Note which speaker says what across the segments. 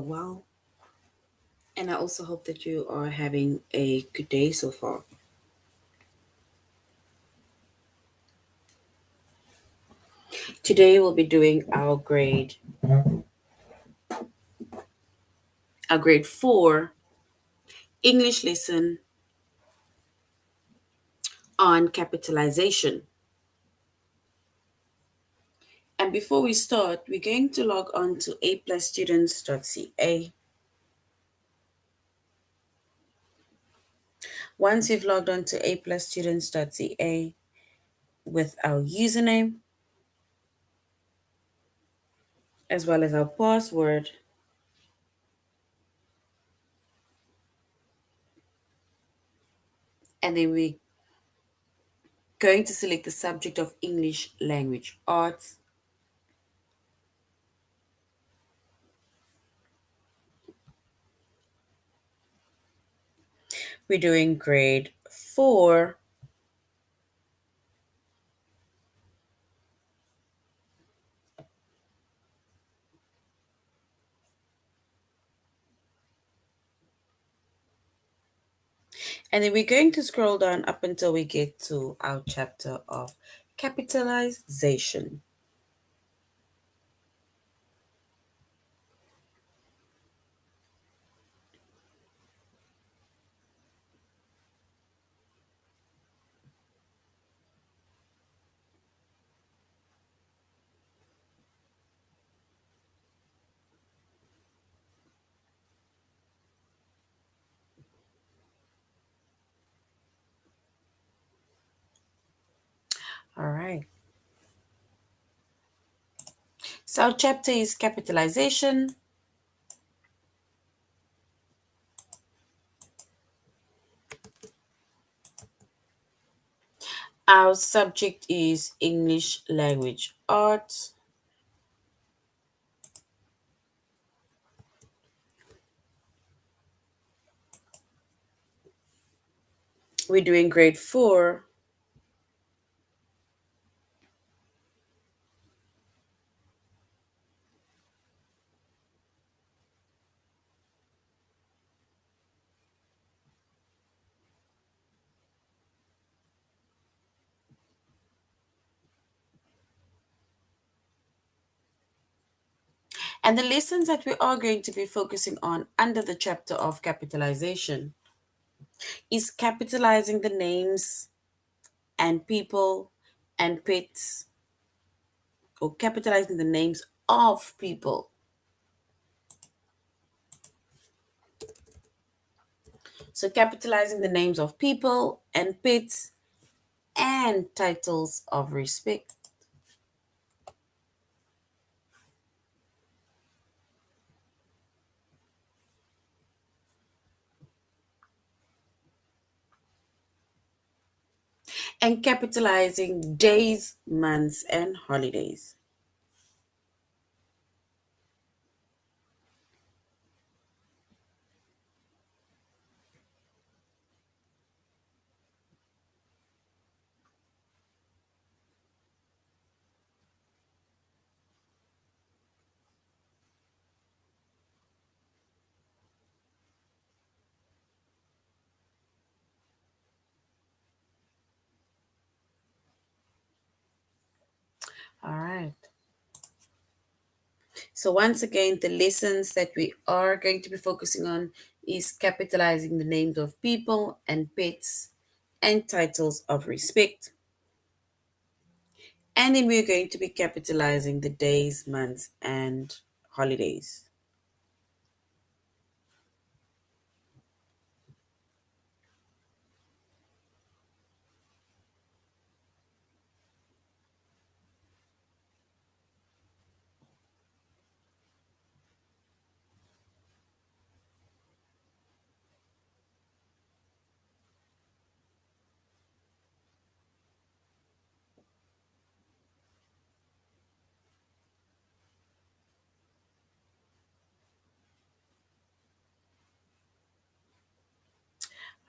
Speaker 1: well. And I also hope that you are having a good day so far. Today we'll be doing our grade 4 English lesson on capitalization. And before we start, we're going to log on to aplusstudents.ca. Once you've logged on to aplusstudents.ca with our username as well as our password, and then we're going to select the subject of English language arts. We're doing grade 4. And then we're going to scroll down up until we get to our chapter of capitalization. All right. So our chapter is capitalization. Our subject is English language arts. We're doing grade 4. And the lessons that we are going to be focusing on under the chapter of capitalization is capitalizing the names and people and pets, or capitalizing the names of people. So, capitalizing the names of people and pets and titles of respect. And capitalizing days, months, and holidays. All right. So, once again, the lessons that we are going to be focusing on is capitalizing the names of people and pets and titles of respect. And then we're going to be capitalizing the days, months, and holidays.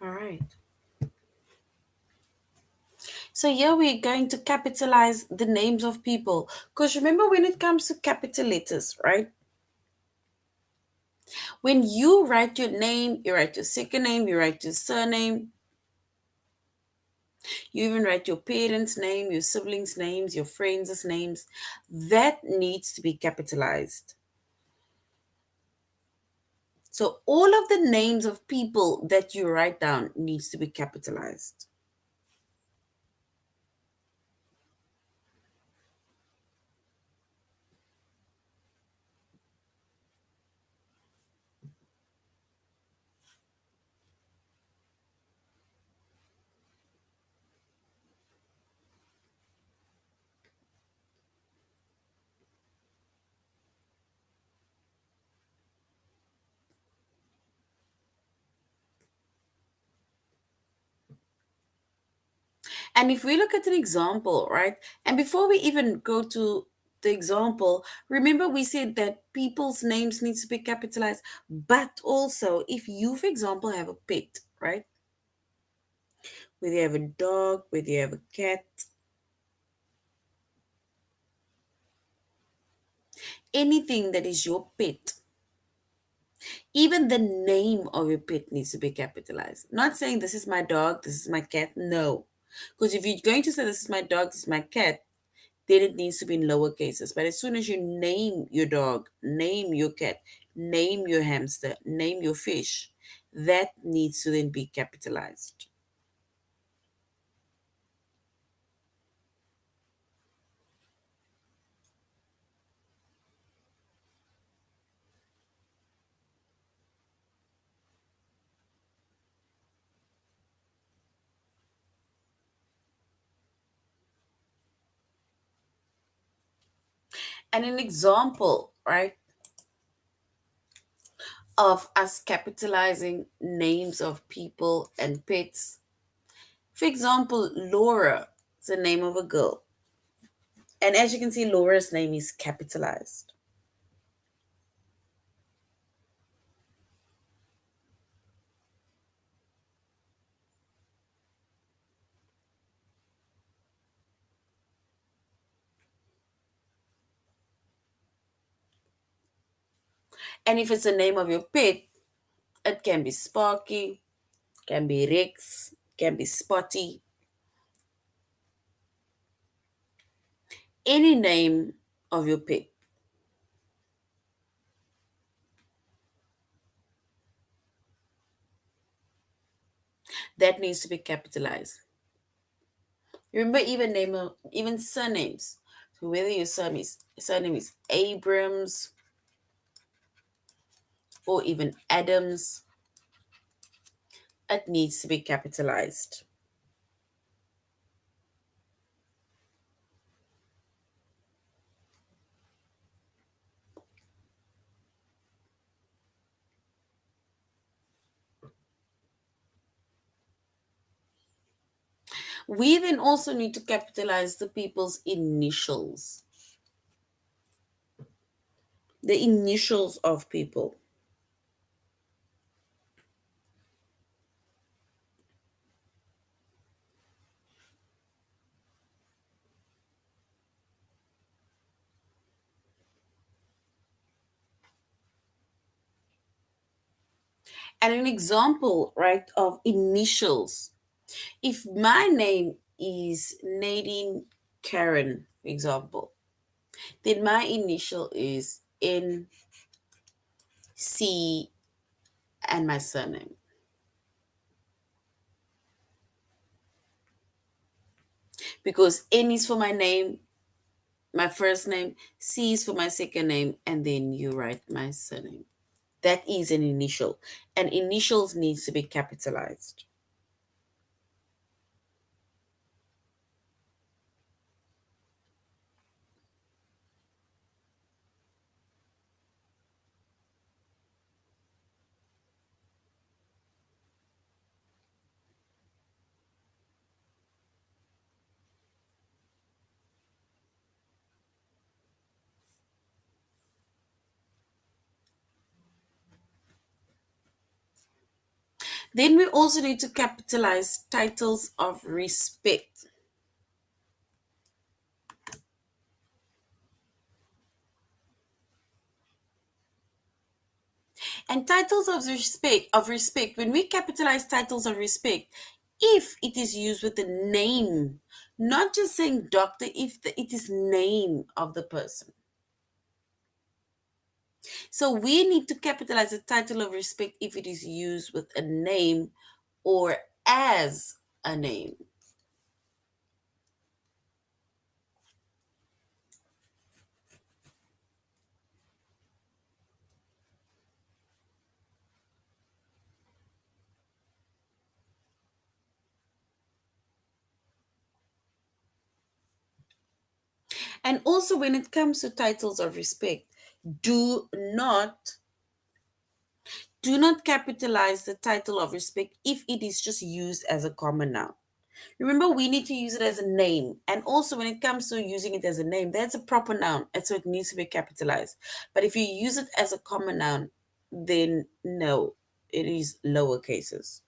Speaker 1: All right. So here we're going to capitalize the names of people. Because remember, when it comes to capital letters, right? When you write your name, you write your second name, you write your surname, you even write your parents' name, your siblings' names, your friends' names. That needs to be capitalized. So all of the names of people that you write down needs to be capitalized. And if we look at an example, right? And before we even go to the example, remember we said that people's names needs to be capitalized, but also if you, for example, have a pet, right? Whether you have a dog, whether you have a cat, anything that is your pet, even the name of your pet needs to be capitalized. Not saying this is my dog, this is my cat. No. Because if you're going to say this is my dog, this is my cat, then it needs to be in lower cases. But as soon as you name your dog, name your cat, name your hamster, name your fish, that needs to then be capitalized. And an example, right, of us capitalizing names of people and pets. For example, Laura is the name of a girl. And as you can see, Laura's name is capitalized. And if it's the name of your pet, it can be Sparky, can be Rex, can be Spotty, any name of your pet. That needs to be capitalized. Remember, even surnames. So whether your surname is Abrams or even Adams, it needs to be capitalized. We then also need to capitalize the people's initials, the initials of people. And an example, right, of initials. If my name is Nadine Karen, for example, then my initial is NC and my surname. Because N is for my name, my first name, C is for my second name, and then you write my surname. That is an initial, and initials needs to be capitalized. Then we also need to capitalize titles of respect. And titles of respect, when we capitalize titles of respect, if it is used with the name, not just saying doctor, if it is name of the person. So we need to capitalize a title of respect if it is used with a name or as a name. And also when it comes to titles of respect, do not do not capitalize the title of respect if it is just used as a common noun. Remember, we need to use it as a name. And also, when it comes to using it as a name, that's a proper noun. And so it needs to be capitalized. But if you use it as a common noun, then no, it is lower cases.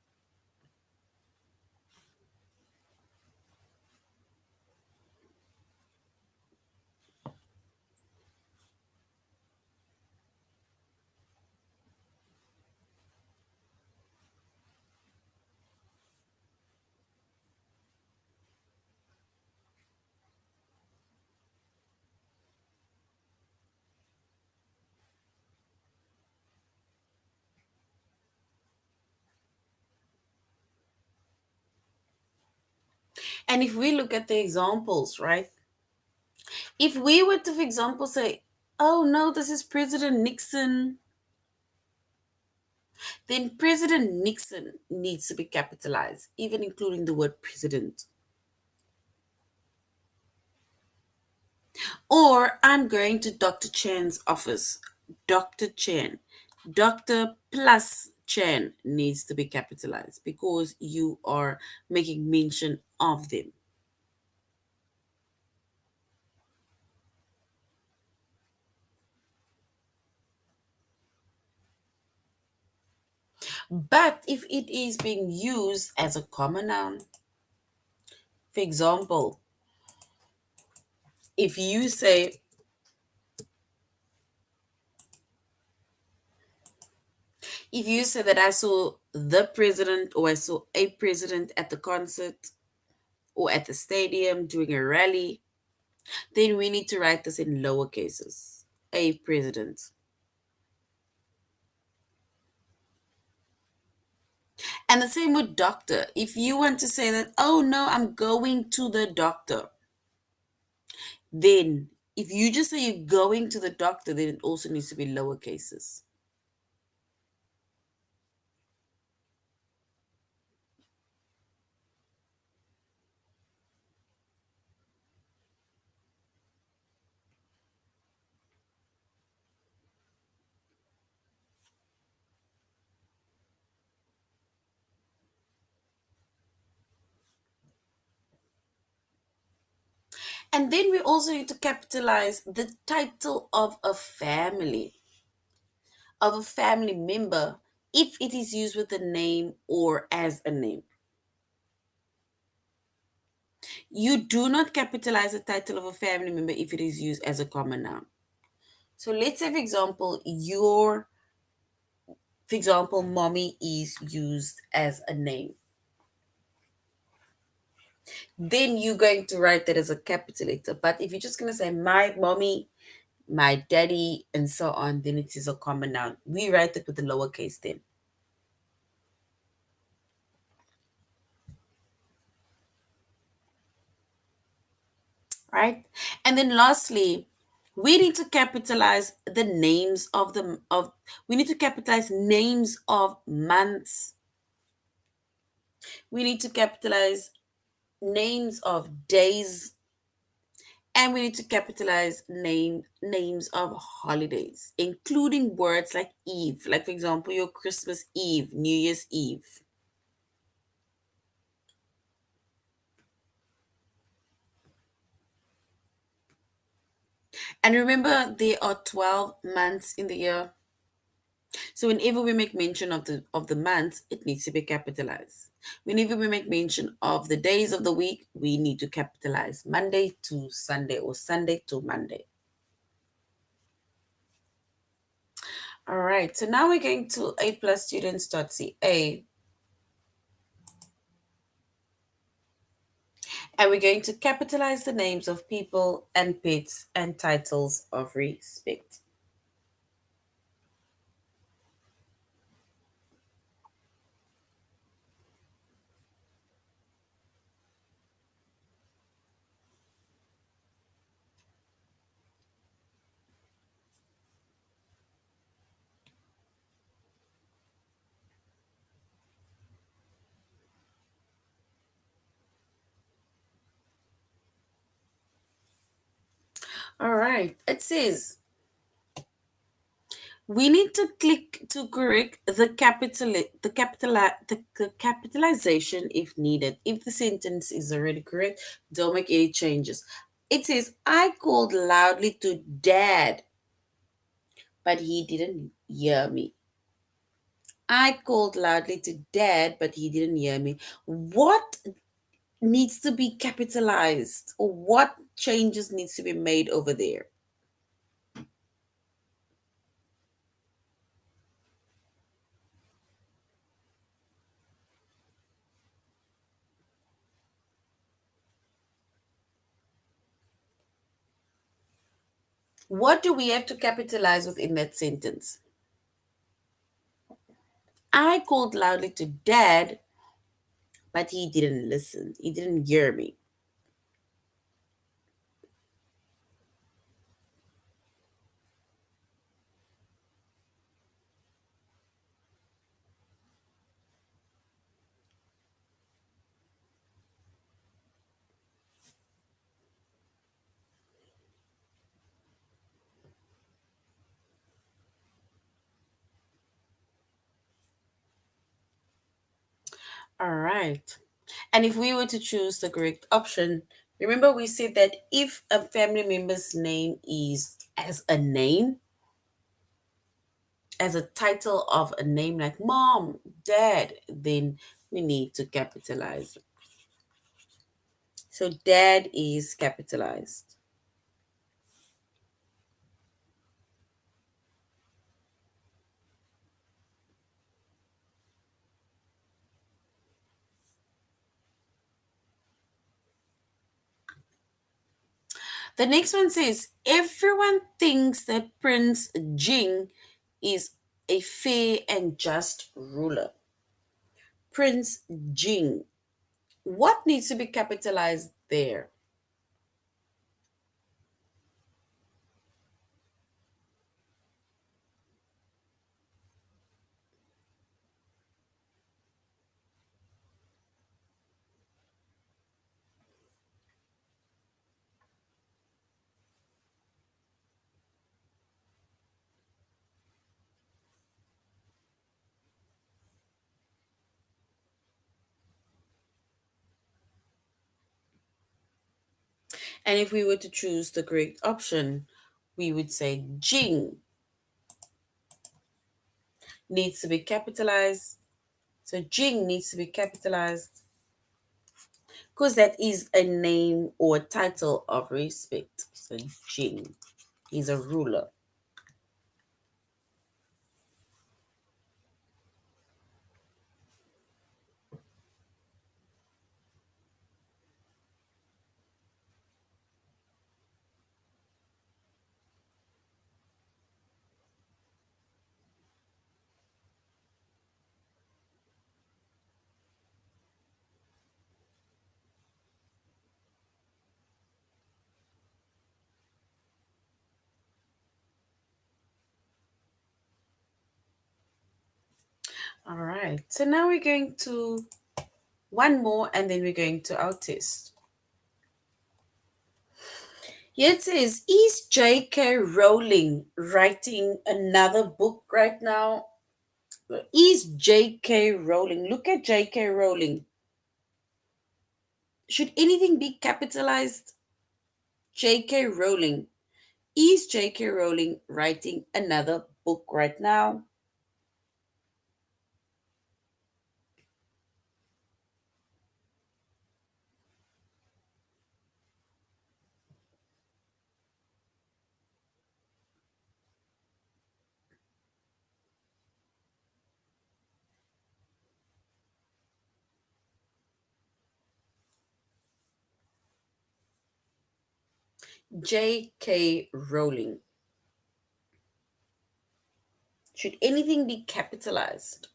Speaker 1: And if we look at the examples, right? If we were to, for example, say, oh no, this is President Nixon, then President Nixon needs to be capitalized, even including the word president. Or I'm going to Dr. Chan's office. Dr. Chan. Dr. plus Chan needs to be capitalized because you are making mention of them. But if it is being used as a common noun, for example, if you say, that I saw the president or I saw a president at the concert or at the stadium doing a rally, then we need to write this in lower cases. A president. And the same with doctor. If you want to say that, oh no, I'm going to the doctor, then if you just say you're going to the doctor, then it also needs to be lower cases. And then we also need to capitalize the title of a family member, if it is used with a name or as a name. You do not capitalize the title of a family member if it is used as a common noun. So let's say, for example, mommy is used as a name. Then you're going to write that as a capital letter. But if you're just going to say my mommy, my daddy, and so on, then it is a common noun. We write it with the lowercase then, right? And then lastly, we need to capitalize the names of the of we need to capitalize names of months. We need to capitalize names of days, and we need to capitalize names of holidays, including words like Eve, like for example, your Christmas Eve, New Year's Eve. And remember, there are 12 months in the year. So whenever we make mention of the months, it needs to be capitalized. Whenever we make mention of the days of the week, we need to capitalize Monday to Sunday or Sunday to Monday. All right, so now we're going to aplusstudents.ca and we're going to capitalize the names of people and pets and titles of respect. All right, it says we need to click to correct the capitalization if needed. If the sentence is already correct, don't make any changes. It says I called loudly to dad, but he didn't hear me. I called loudly to dad, but he didn't hear me. What needs to be capitalized, or what changes needs to be made over there? What do we have to capitalize within that sentence? I called loudly to dad, but he didn't listen. He didn't hear me. All right. And if we were to choose the correct option, remember we said that if a family member's name is as a name, as a title of a name like mom, dad, then we need to capitalize it. So dad is capitalized. The next one says everyone thinks that Prince Jing is a fair and just ruler. Prince Jing. What needs to be capitalized there? And if we were to choose the correct option, we would say Jing needs to be capitalized. So Jing needs to be capitalized because that is a name or title of respect. So Jing, he's a ruler. All right. So now we're going to one more and then we're going to our test. Here it says, is J.K. Rowling writing another book right now? Is J.K. Rowling, look at J.K. Rowling. Should anything be capitalized? J.K. Rowling. Is J.K. Rowling writing another book right now? J.K. Rowling. Should anything be capitalized?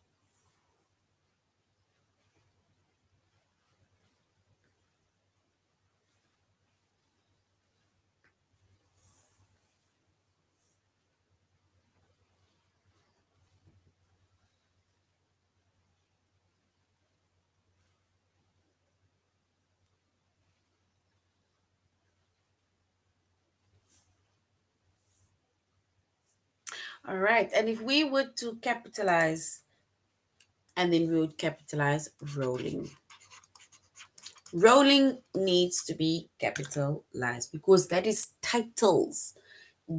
Speaker 1: All right. And if we were to capitalize, and then we would capitalize Rowling. Rowling needs to be capitalized because that is titles.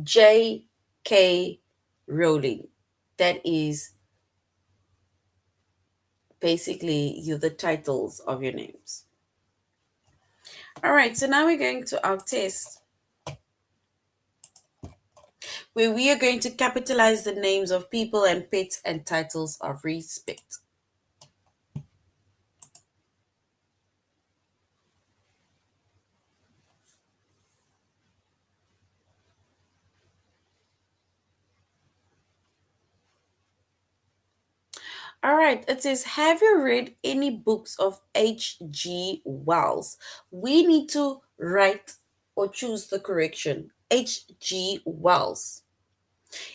Speaker 1: J.K. Rowling. That is basically the titles of your names. All right, so now we're going to our test where we are going to capitalize the names of people and pets and titles of respect. All right, it says, have you read any books of H.G. Wells? We need to write or choose the correction. H.G. Wells.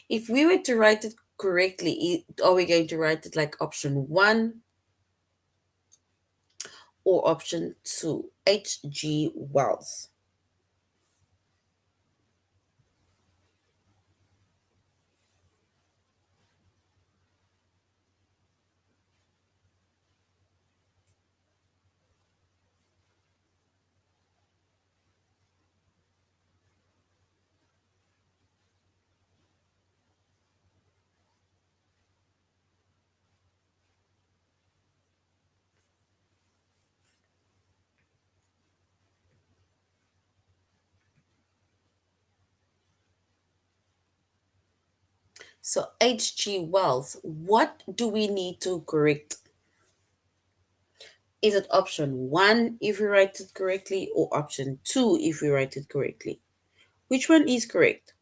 Speaker 1: If we were to write it correctly, are we going to write it like option one or option two? H.G. Wells. So H.G. Wells, what do we need to correct? Is it option one if we write it correctly or option two if we write it correctly? Which one is correct?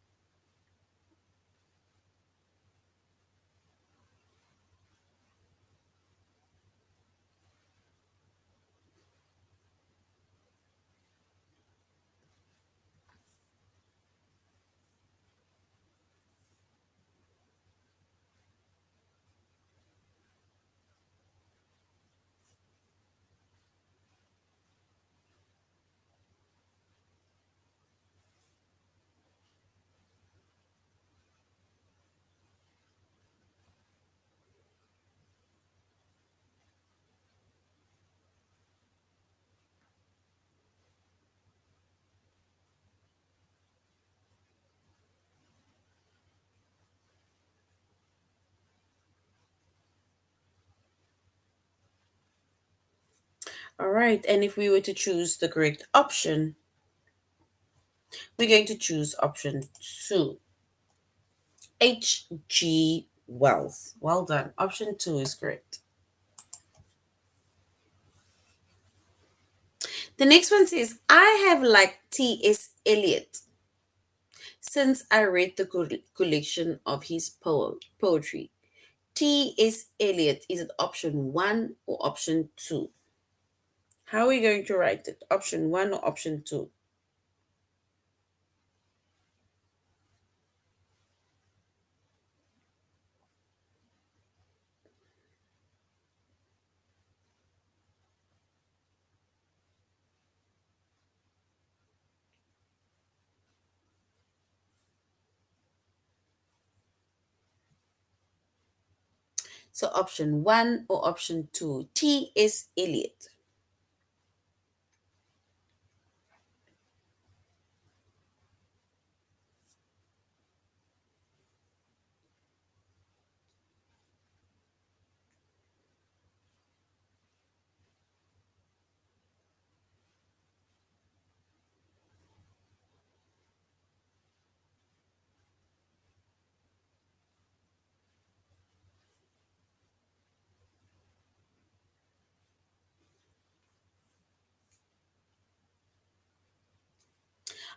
Speaker 1: All right, and if we were to choose the correct option, we're going to choose option two, H.G. Wells. Well done. Option two is correct. The next one says, I have liked T.S. Eliot since I read the collection of his poetry. T.S. Eliot, is it option one or option two? How are we going to write it? Option one or option two? So option one or option two? T.S. Eliot.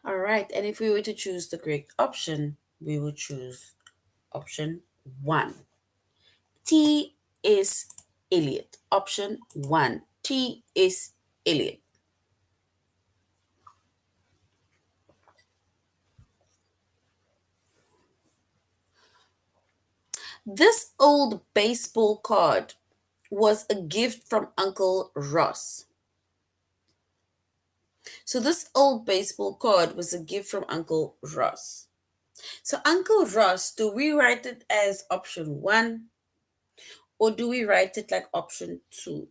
Speaker 1: All right, and if we were to choose the correct option, we will choose option 1. T is Eliot. Option 1. T is Eliot. This old baseball card was a gift from Uncle Ross. So, this old baseball card was a gift from Uncle Ross. So, Uncle Ross, do we write it as option 1 or do we write it like option 2?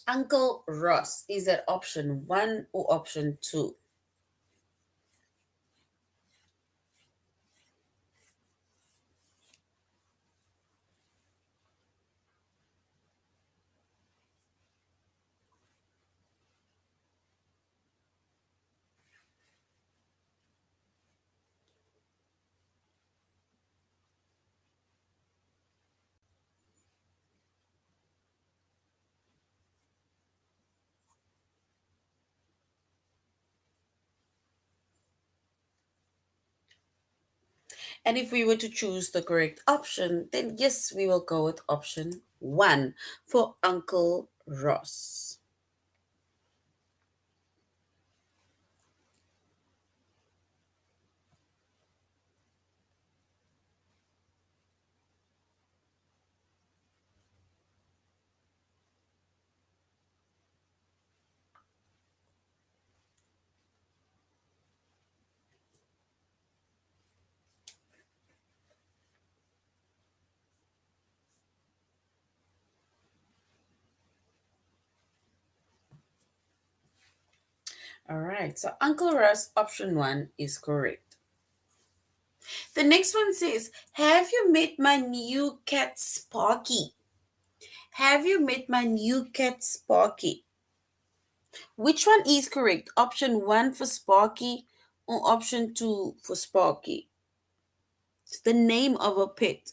Speaker 1: Uncle Ross, is that option 1 or option 2? And if we were to choose the correct option, then yes, we will go with option 1 for Uncle Ross. All right, so Uncle Ross, option 1 is correct. The next one says, have you met my new cat Sparky? Have you met my new cat Sparky? Which one is correct? Option 1 for Sparky or option 2 for Sparky? It's the name of a pet.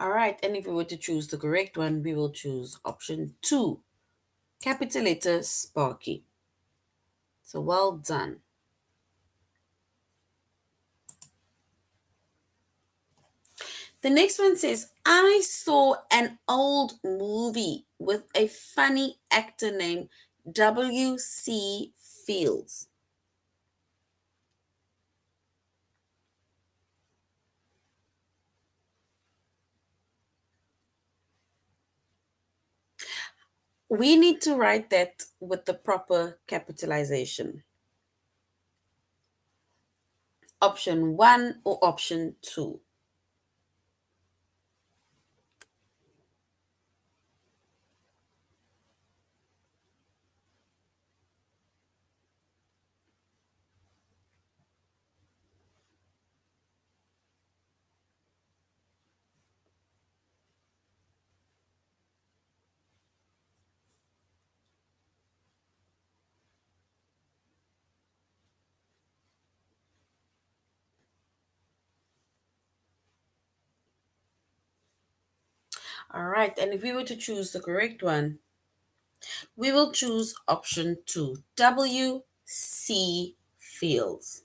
Speaker 1: All right, and if we were to choose the correct one, we will choose option 2, capital letter Sparky. So well done. The next one says, I saw an old movie with a funny actor named W.C. Fields. We need to write that with the proper capitalization. Option 1 or option 2. All right, and if we were to choose the correct one, we will choose option 2, W.C. Fields.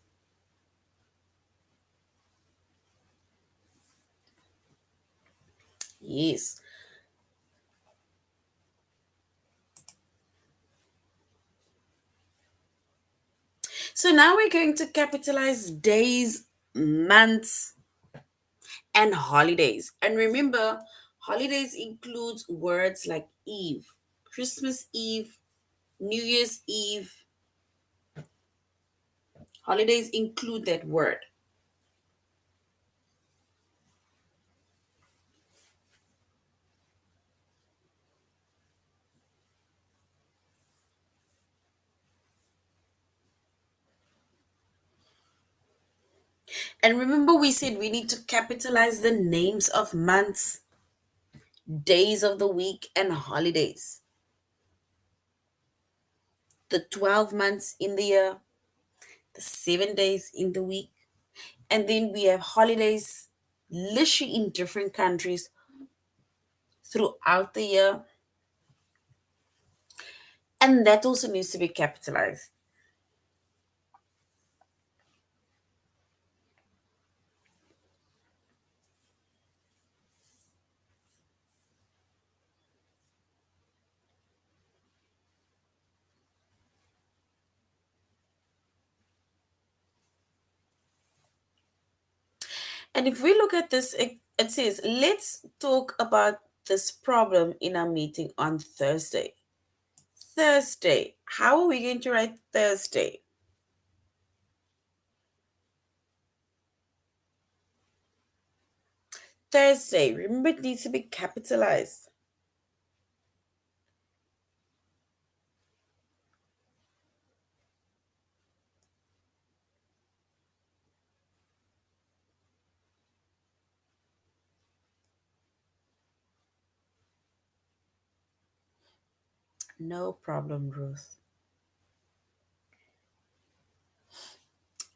Speaker 1: Yes. So now we're going to capitalize days, months, and holidays. And remember, holidays includes words like Eve, Christmas Eve, New Year's Eve. Holidays include that word. And remember, we said we need to capitalize the names of months, days of the week, and holidays. The 12 months in the year, the 7 days in the week, and then we have holidays literally in different countries throughout the year, and that also needs to be capitalized. And if we look at this, it says, let's talk about this problem in our meeting on Thursday. Thursday. How are we going to write Thursday? Thursday. Remember, it needs to be capitalized. No problem, Ruth.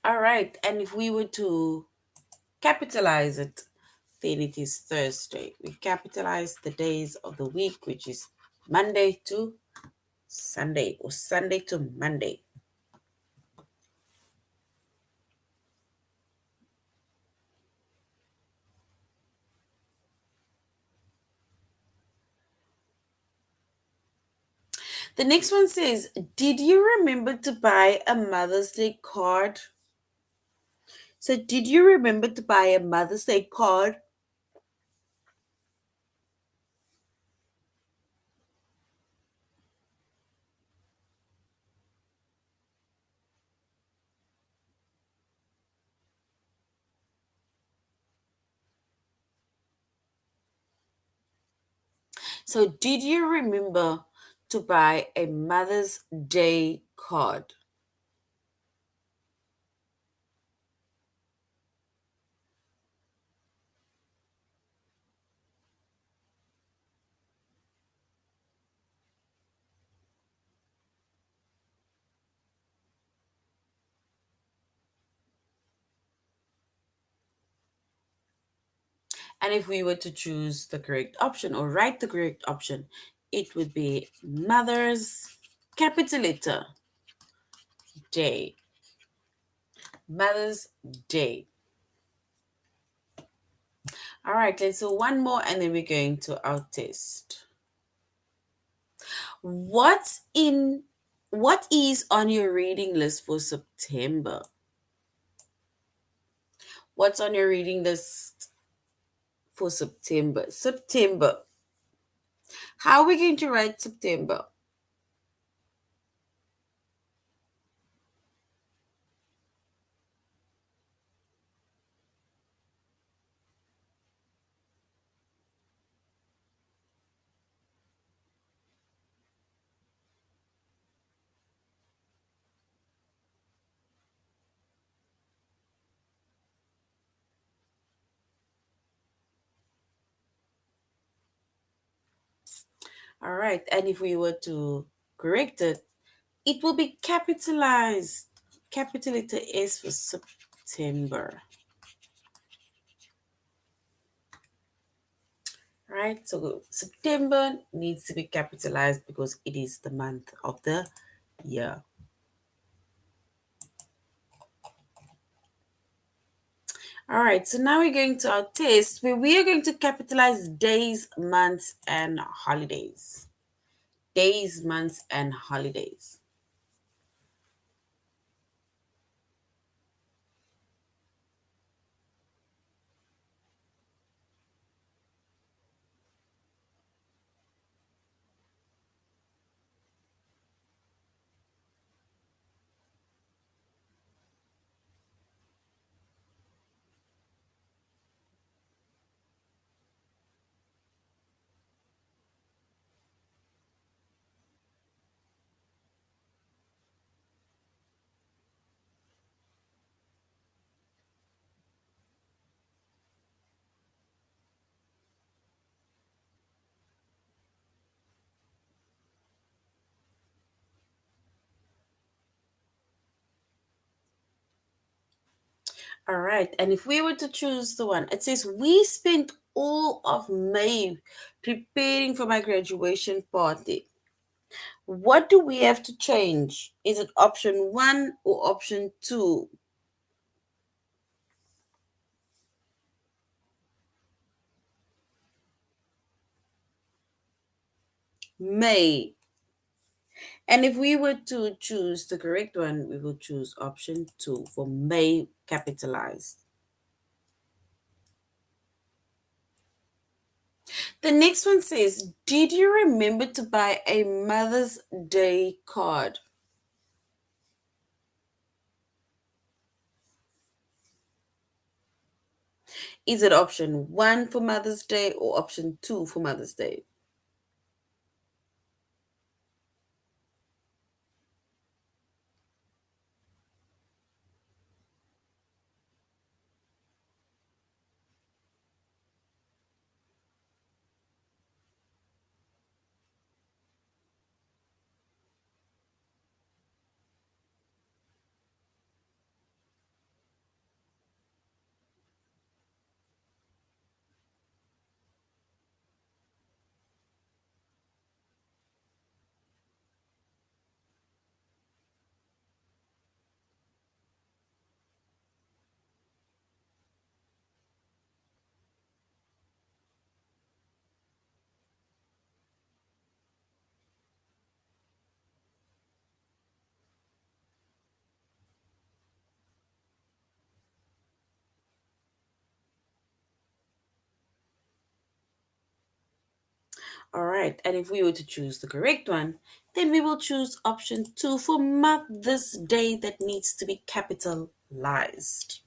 Speaker 1: All right. And if we were to capitalize it, then it is Thursday. We capitalize the days of the week, which is Monday to Sunday or Sunday to Monday. The next one says, did you remember to buy a Mother's Day card? So, did you remember to buy a Mother's Day card? So, did you remember to buy a Mother's Day card? And if we were to choose the correct option or write the correct option, it would be Mother's capital letter Day. Mother's Day. All right, let's do one more and then we're going to our test. What's in what is on your reading list for September? What's on your reading list for September? September. How are we going to write September? All right, and if we were to correct it, it will be capitalized. Capital letter S for September. Right, so September needs to be capitalized because it is the month of the year. All right, so now we're going to our test where we are going to capitalize days, months, and holidays. Days, months, and holidays. All right. And if we were to choose the one, it says, we spent all of May preparing for my graduation party. What do we have to change? Is it option one or option two? May. And if we were to choose the correct one, we will choose option two for May capitalized. The next one says, did you remember to buy a Mother's Day card? Is it option one for Mother's Day or option two for Mother's Day? All right. And if we were to choose the correct one, then we will choose option two for Mother's Day that needs to be capitalized.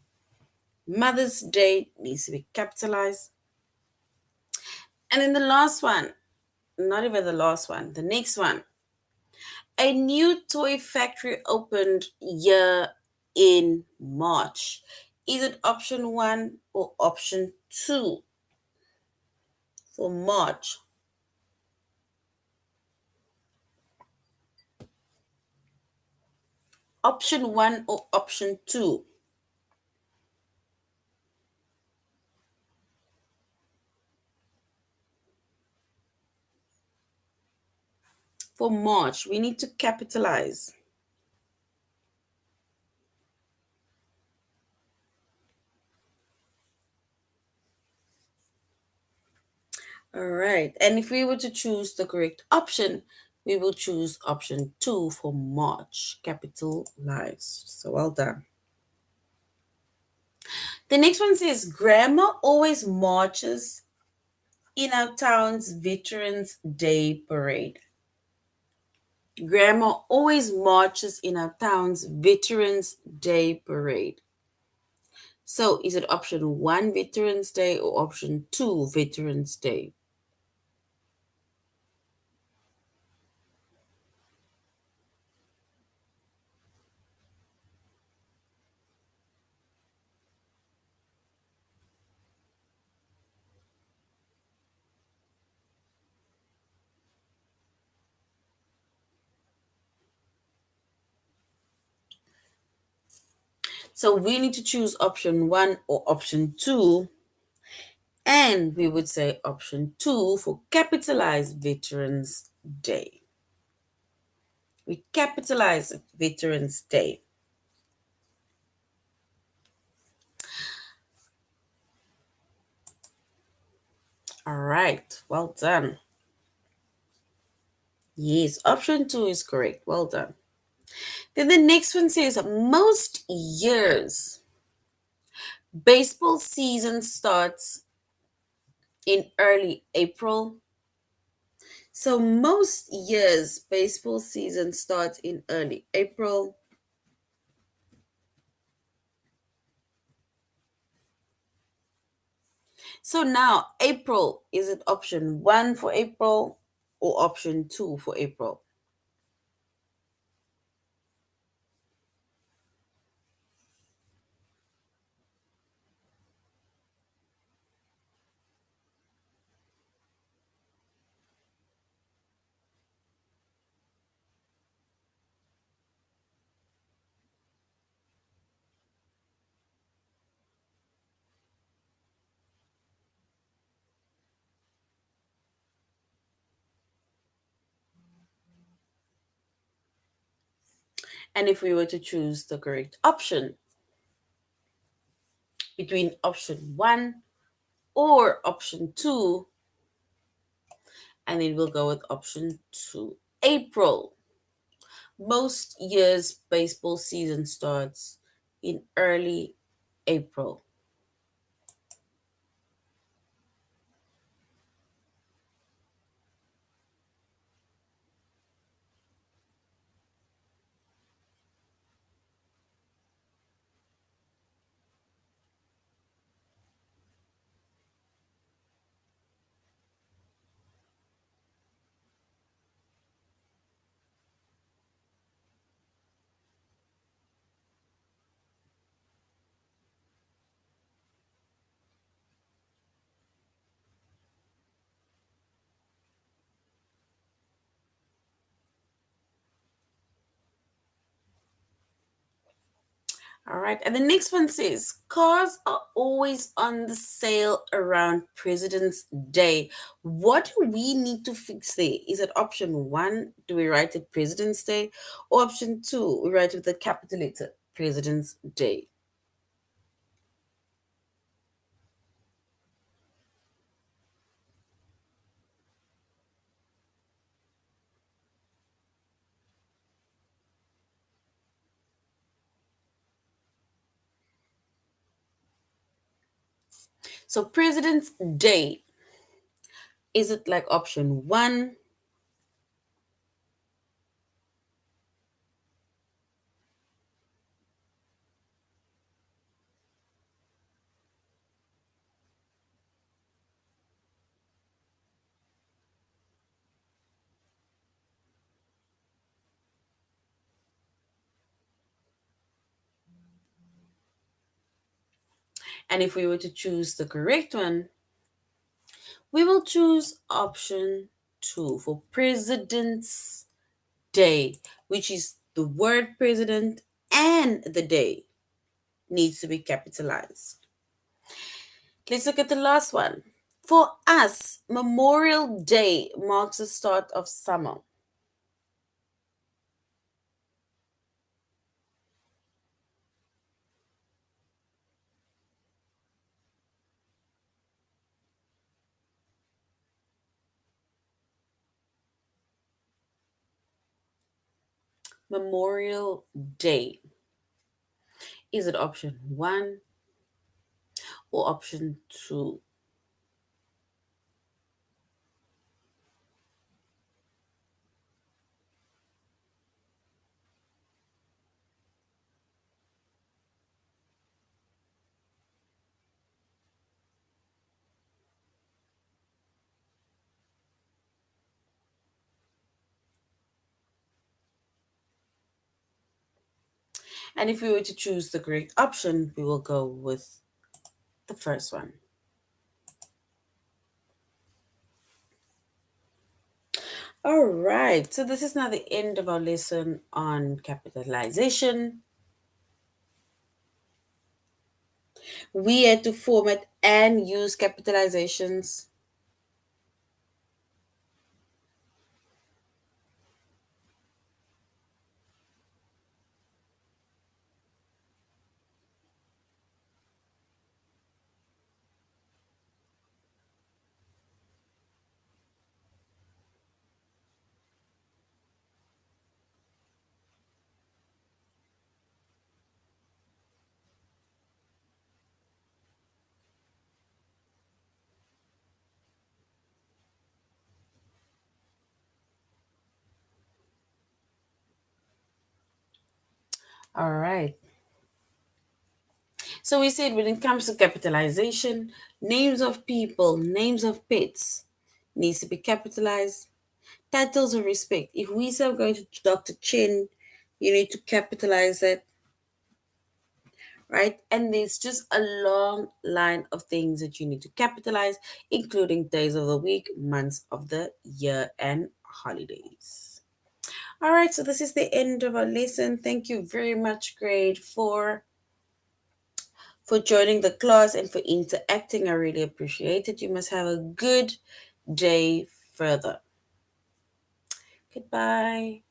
Speaker 1: Mother's Day needs to be capitalized. And then the last one, not even the last one, the next one. A new toy factory opened year in March. Is it option one or option two for March? Option one or option two for March? We need to capitalize. All right. And if we were to choose the correct option, we will choose option two for March, capitalized. So well done. The next one says, Grandma always marches in our town's Veterans Day parade. Grandma always marches in our town's Veterans Day parade. So is it option one, Veterans Day, or option two, Veterans Day? So we need to choose option one or option two. And we would say option two for capitalized Veterans Day. We capitalize Veterans Day. All right, well done. Yes, option two is correct. Well done. Then the next one says most years baseball season starts in early April. So most years baseball season starts in early April. So now April, is it option one for April or option two for April? And if we were to choose the correct option between option one or option two, and then we'll go with option two, April. Most years' baseball season starts in early April. All right. And the next one says cars are always on the sale around President's Day. What do we need to fix there? Is it option one, do we write it President's Day? Or option two, we write it with the capital letter President's Day? So, President's Day, is it like option one, and if we were to choose the correct one, we will choose option two for President's Day, which is the word president and the day needs to be capitalized. Let's look at the last one. For us, Memorial Day marks the start of summer. Memorial Day. Is it option one or option two? And if we were to choose the correct option, we will go with the first one. All right, so this is now the end of our lesson on capitalization. We had to format and use capitalizations. All right. So we said when it comes to capitalization, names of people, names of pets needs to be capitalized. Titles of respect. If we say I'm going to Dr. Chin, you need to capitalize it, right? And there's just a long line of things that you need to capitalize, including days of the week, months of the year, and holidays. All right, so this is the end of our lesson. Thank you very much, grade 4, for joining the class and for interacting. I really appreciate it. You must have a good day further. Goodbye.